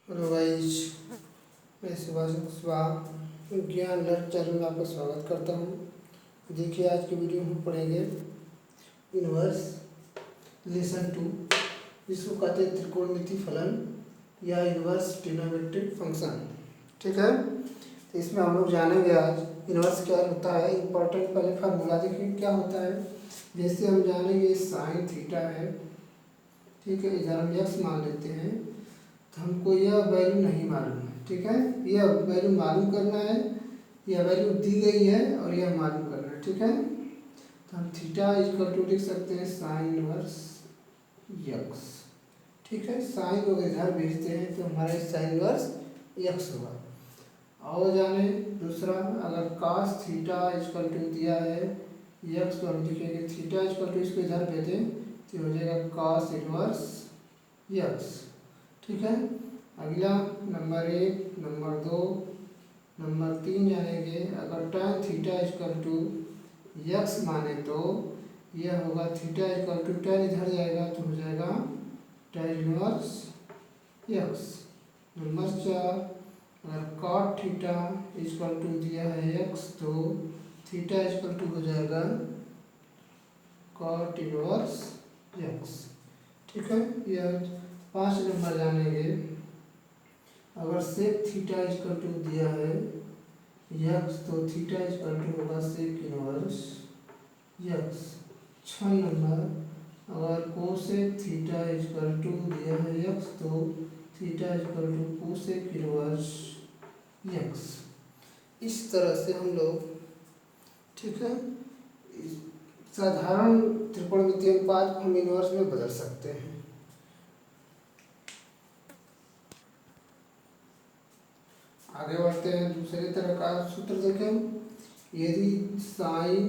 Hello guys, मैं सुभाष कुशवाहा ज्ञान learn channel में आपका स्वागत करता हूँ। देखिए, आज की वीडियो में हम पढ़ेंगे इनवर्स लेसन 2, जिसको कहते हैं त्रिकोणमितीय फलन या इनवर्स ट्रिग्नोमेट्रिक फंक्शन। ठीक है, तो इसमें हम लोग जानेंगे आज इनवर्स क्या होता है। इम्पोर्टेंट पहले फार्मूला देखिए क्या होता है। जैसे हम जानेंगे साइन थीटा है, ठीक है, इधर हम एक्स मान लेते हैं, तो हमको यह वैल्यू नहीं मालूम है। ठीक है, यह वैल्यू मालूम करना है, यह वैल्यू दी गई है और यह मालूम करना है। ठीक है, तो हम थीटा इक्वल टू लिख सकते हैं साइन इनवर्स यक्स। ठीक है, साइन को इधर भेजते हैं तो हमारा साइन इनवर्स यक्स होगा। और जाने दूसरा, अगर कास थीटा इक्वल टू दिया है यक्स, तो हम लिखेंगे थीटा इक्वल टू, इसको इधर भेजें तो हो जाएगा कास इनवर्स यक्स। ठीक है, अगला नंबर 1, नंबर 2, नंबर 3 जानेंगे। अगर tan theta equal to x माने तो यह होगा थीटा इक्वल टू tan इधर जाएगा तो हो जाएगा tan इनवर्स यक्स। नंबर 4, अगर cot थीटा इक्वल टू दिया है यक्स तो थीटा इक्वल टू हो जाएगा cot इनवर्स यक्स। ठीक है, यह 5 नंबर जानेंगे। अगर सेक थीटा इक्वल टू दिया है यक्स तो थीटा इक्वल टू होगा सेक इनवर्स यक्स। 6 नंबर, अगर कोसेक थीटा इक्वल टू दिया है यक्स तो theta equal to cosec inverse x. इस तरह से हम लोग, ठीक है, साधारण त्रिकोणमितीय अनुपात को हम इनवर्स में बदल सकते हैं। आगे बढ़ते हैं, दूसरे तरह का सूत्र देखें। यदि साइन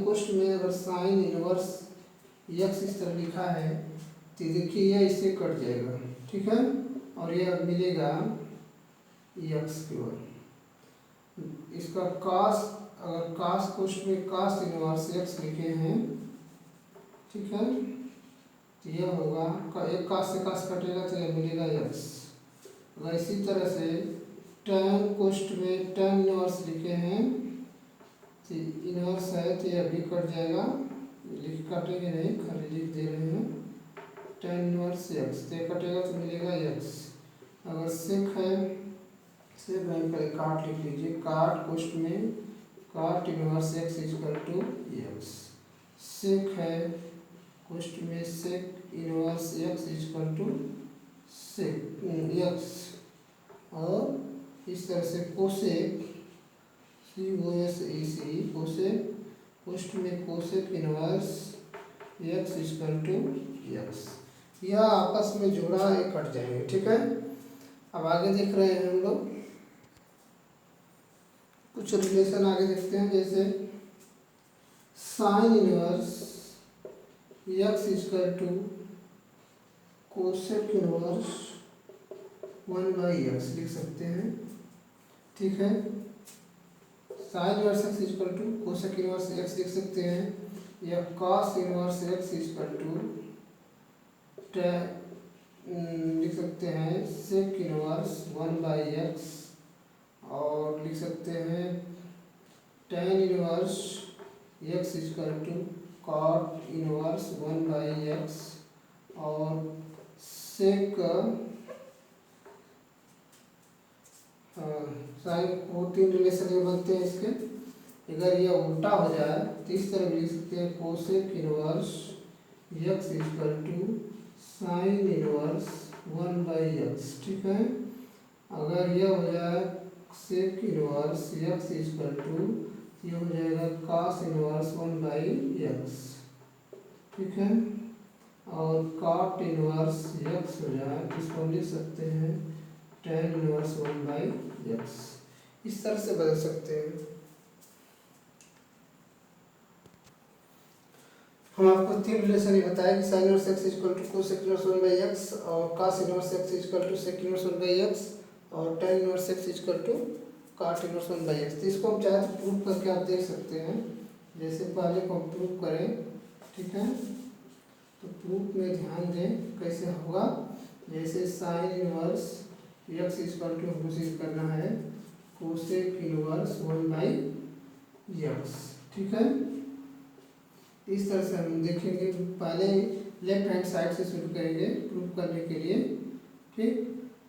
कोष्ठ में अगर साइन इनवर्स यक्स इस तरह लिखा है तो देखिए यह इससे कट जाएगा। ठीक है, और यह मिलेगा यक्स की ओर। इसका कास, अगर कास कोष्ठ में कास इनवर्स यक्स लिखे हैं, ठीक है, तो यह होगा एक कास से कास कटेगा तो यह मिलेगा यक्स। अगर इसी तरह से tan कोष्ठ में tan इनवर्स लिखे हैं तो इनवर्स है तो यह भी कट जाएगा, काटेंगे नहीं, खाली लिख दे रहे हैं tan इनवर्स यक्स, तो कटेगा तो मिलेगा यक्स। अगर सेक है, सेक में पहले काट लिख लीजिए, काट कोष्ठ में cot inverse x equal to x. Sec है कोष्ठ में sec inverse x equal to sec x. और इस तरह से कोसेक COSEC कोसेक कोष्ठ में cosec inverse x equal to x. यह आपस में जोड़ा एक कट जाएंगे। ठीक है, अब आगे देख रहे हैं हम लोग कुछ रिलेशन आगे देखते हैं। जैसे sine inverse x equal to cosec inverse 1/x लिख सकते हैं। ठीक है, sine inverse x equal to cosec inverse x लिख सकते हैं, या cos inverse x equal to लिख सकते हैं सेक इनवर्स 1/x, और लिख सकते हैं tan inverse x equal to cot inverse 1/x, और सेक साइन वो 3 रिलेशन ये बनते हैं इसके। अगर यह उल्टा हो जाए तो इस तरह लिख सकते हैं cosec inverse x equal to sine inverse 1/x। ठीक है, अगर यह हो जाए sec inverse x equal to, ये हो जाएगा कॉस इनवर्स 1/x। ठीक है, और कॉट इनवर्स एक्स हो जाए तो इसको हम लिख सकते हैं tan इनवर्स 1/x। इस तरह से बदल सकते हैं। हम आपको 3 रिलेशन ये बताया कि sine inverse x equal to cosec inverse 1/x, और cos inverse x equal to sec inverse 1/x, और tan inverse x equal to cot inverse 1/x। तो इसको हम चाहे तो प्रूफ करके आप देख सकते हैं। जैसे पहले को हम प्रूफ करें, ठीक है, तो प्रूफ में ध्यान दें कैसे होगा। जैसे sine inverse x equal to हमको सिद्ध करना है कोसेक इनवर्स 1/x। ठीक है, इस तरह से हम देखेंगे। पहले लेफ्ट हैंड साइड से शुरू करेंगे प्रूफ करने के लिए। ठीक,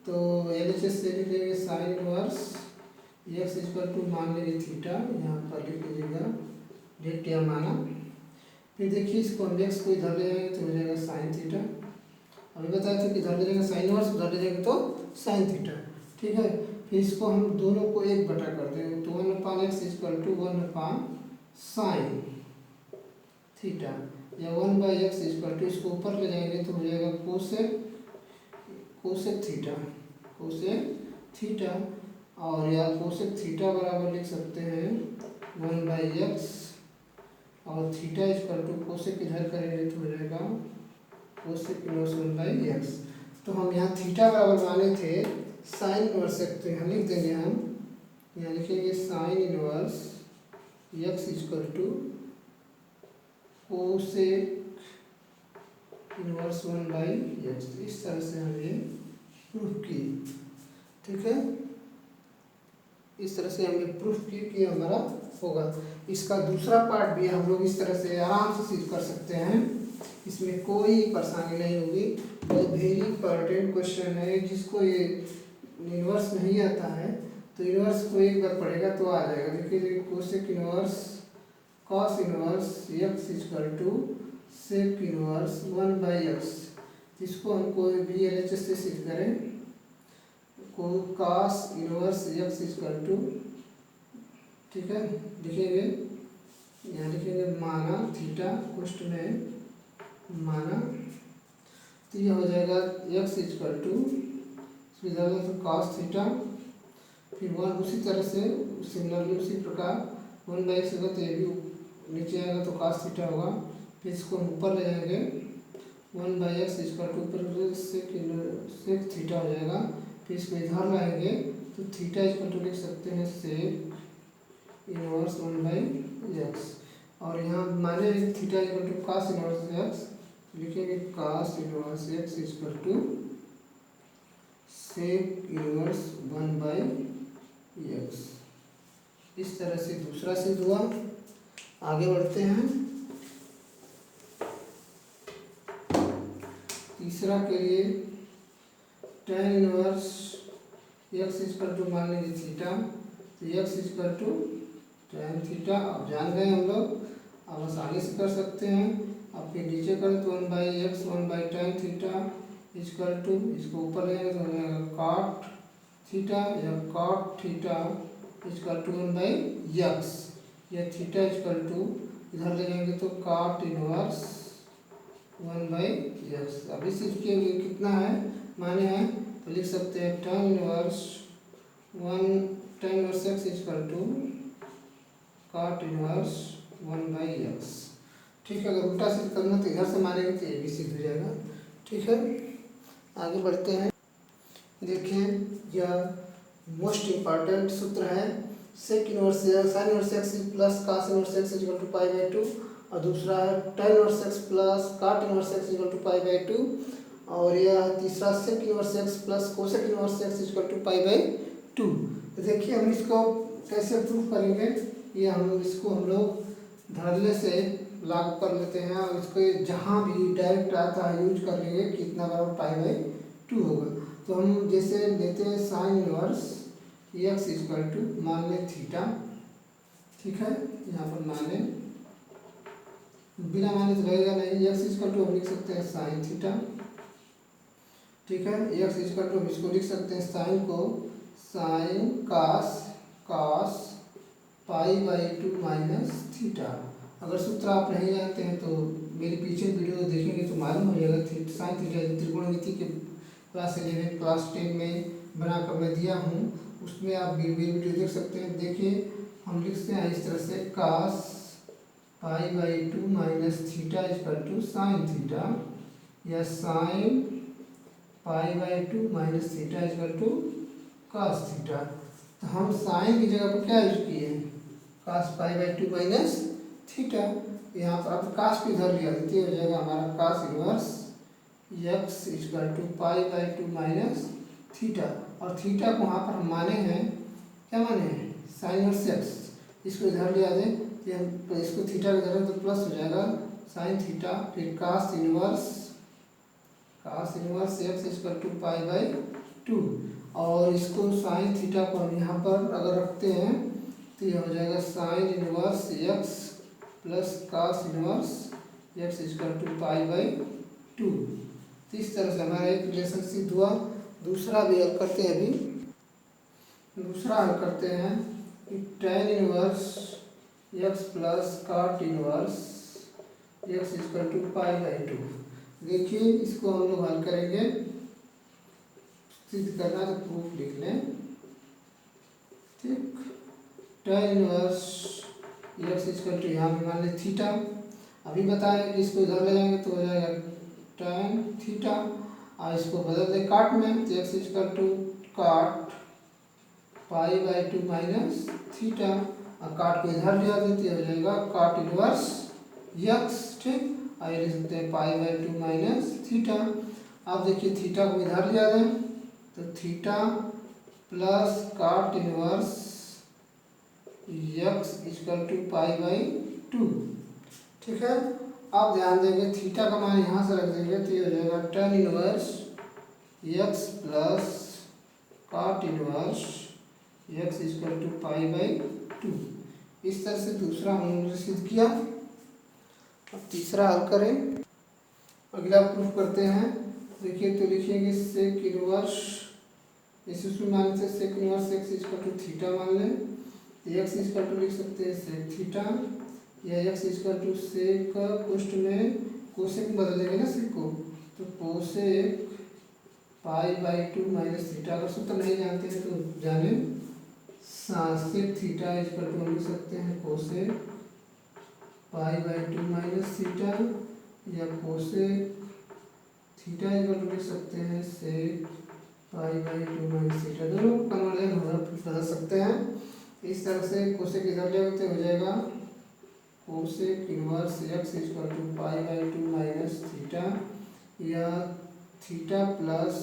तो LHS से लिख लेंगे sine inverse x equal to मान लेंगे थीटा, यहाँ पर लिख लीजिएगा डेट या माना। फिर देखिए इसको हम एक्स को इधर ले जाएंगे तो हो जाएगा साइन थीटा। अभी बताया था कि इधर ले जाएंगे साइन इनवर्स, उधर ले जाएंगे तो साइन थीटा। ठीक है, फिर इसको हम दोनों को एक बटा कर देंगे तो 1/x equal to 1/sin theta, या 1/x इक्वल टू इसको ऊपर ले जाएंगे तो हो जाएगा कोसेक थीटा, और या कोसेक थीटा बराबर लिख सकते हैं 1/x, और थीटा इक्वल टू कोसेक इधर करेंगे तो हो जाएगा कोसेक इनवर्स 1/x। तो हम यहाँ थीटा बराबर माने थे साइन इनवर्स एक्स, तो यहाँ लिख देंगे हम, यहाँ लिखेंगे sine inverse x equal to cosec inverse 1/x। इस तरह से हम ये प्रूफ किए। ठीक है, इस तरह से हमने प्रूफ किए कि हमारा होगा। इसका दूसरा पार्ट भी हम लोग इस तरह से आराम से सीख कर सकते हैं, इसमें कोई परेशानी नहीं होगी। बहुत वेरी इंपॉर्टेंट क्वेश्चन है, जिसको ये इनवर्स नहीं आता है तो इनवर्स को एक बार पढ़ेगा तो आ जाएगा। देखिए cosec inverse cos inverse x equal to sec inverse 1/x। इसको हम कोई भी LHS से सिद्ध करें, को cos inverse x equal to, ठीक है, लिखेंगे यहाँ लिखेंगे माना थीटा, कोष्ठ में माना, तो यह हो जाएगा एक्स इक्वल टू तो कॉस थीटा, फिर 1 उसी तरह से सिमिलरली उसी प्रकार 1/x होगा तो ये भी नीचे आएगा तो कॉस थीटा होगा। फिर इसको हम ऊपर ले जाएंगे 1/x इक्वल टू ऊपर सेक थीटा हो जाएगा। फिर इसको इधर लाएंगे तो थीटा इक्वल टू लिख सकते हैं सेक इनवर्स 1/x, और यहाँ माने theta equal to cos inverse x, लिखेंगे cos inverse x equal to sec inverse 1/x। इस तरह से दूसरा सिद्ध हुआ। आगे बढ़ते हैं, तीसरा के लिए tan inverse x equal to मान लीजिए थीटा, तो x equal to tan theta. अब जान गए हम लोग, अब आसानी से कर सकते हैं। अब फिर नीचे करें तो 1/x 1/tan theta equal to, इसको ऊपर ले जाएंगे तो हो जाएगा कॉट थीटा, या cot theta equal to 1/x, या थीटा इक्वल टू इधर ले जाएंगे तो कॉट इनवर्स 1/x। अभी सीख के कितना है माने हैं तो लिख सकते हैं tan inverse x equal to cot inverse 1/x। ठीक है, अगर उल्टा सिद्ध करना तो इधर से मारेंगे तो ये भी सिद्ध हो जाएगा। ठीक है, आगे बढ़ते हैं। देखिए यह मोस्ट इम्पॉर्टेंट सूत्र है, sec inverse sine inverse x plus cos inverse x equal to π/2, और दूसरा है tan inverse x plus cot inverse x equal to π/2, और यह तीसरा sec inverse x plus cosec inverse x equal to π/2। तो देखिए हम इसको कैसे प्रूफ करेंगे, ये इसको हम लोग धरले से लागू कर लेते हैं, और इसको जहाँ भी डायरेक्ट आता है यूज कर लेंगे कितना बराबर π/2 होगा। तो हम जैसे लेते हैं sine inverse x equal to मान लें थीटा। ठीक है, यहाँ पर मान लें, बिना माने तो रहेगा नहीं, एक्स इक्वल टू हम लिख सकते हैं साइन थीटा। ठीक है, एक्स इक्वल टू हम इसको लिख सकते हैं साइन को साइन कॉस π/2 माइनस थीटा। अगर सूत्र आप नहीं जानते हैं तो मेरे पीछे वीडियो देखेंगे तो मालूम हो जाएगा। साइन थीटा त्रिकोणमिति के क्लास 11 क्लास 10 में बनाकर मैं दिया हूँ, उसमें आप वीडियो देख सकते हैं। देखिए हम लिखते हैं इस तरह से cos π/2 minus theta equal to sine theta, या sine π/2 minus theta equal to cos theta. तो हम साइन की जगह पर क्या यूज किए हैं, cos π/2 माइनस थीटा। यहाँ पर आप cos को इधर लिया देते हो जाएगा हमारा cos inverse x equal to pi by two minus theta. और थीटा को वहाँ पर हम माने हैं, क्या माने हैं, साइन इनवर्स एक्स। इसको इधर ले आ जाए तो इसको थीटा के इधर तो प्लस हो जाएगा साइन थीटा, फिर cos inverse x equal to pi by two. और इसको साइन थीटा को हम यहाँ पर अगर रखते हैं तो ये हो जाएगा sine inverse x plus cos inverse x equal to pi by two. तो इस तरह से हमारा एक रिलेशन सिद्ध हुआ। दूसरा भी हल करते हैं। अभी दूसरा हल करते हैं कि tan inverse x plus cot inverse x equal to pi by two. देखिए इसको हम लोग हल करेंगे, सिद्ध करना तो प्रूफ लिख लें। ठीक, tan inverse x equal to यहाँ पे मान लें थीटा। अभी बताएं कि इसको इधर ले जाएंगे तो हो जाएगा टेन थीटा, और इसको बदल दें काट में तो एक्स इक्वल टू काट पाई बाई टू माइनस थीटा, और काट को इधर ले आ देते हो जाएगा काट इनवर्स एक्स। ठीक, और ये लिख सकते हैं pi by two minus theta. अब देखिए थीटा को इधर ले आ दें तो theta plus cot inverse x equal to pi by two. ठीक है, अब ध्यान देंगे थीटा का मान यहाँ से रख देंगे तो ये हो जाएगा tan inverse x plus cot inverse x equal to pi by two. इस तरह से दूसरा हमने सिद्ध किया। अब तीसरा हल करें, अगला प्रूफ करते हैं। देखिए तो लिखेंगे सेक इनवर्स, इसमें मान से sec inverse x equal to theta मान लें। एक्स इक्वल टू लिख सकते हैं सेक थीटा, या एक्स इक्वल टू सेक कोष्ठ में कोसेक बदल देंगे ना सेक को, तो cosec pi by two minus theta. अगर सूत्र नहीं जानते हैं तो जाने, सेक थीटा इक्वल टू हम लिख सकते हैं cosec pi by two minus theta, या कोसेक थीटा इक्वल टू लिख सकते हैं sec pi by two minus theta. दोनों कन्वर्जन बदल सकते हैं। इस तरह से कोसेक इधर ले होते हो जाएगा cosec inverse x equal to pi by two minus theta, या theta plus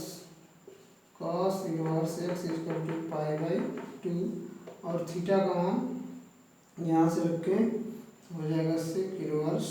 cos inverse x equal to pi by two. और थीटा का मान यहाँ से रख के हो जाएगा सेक इनवर्स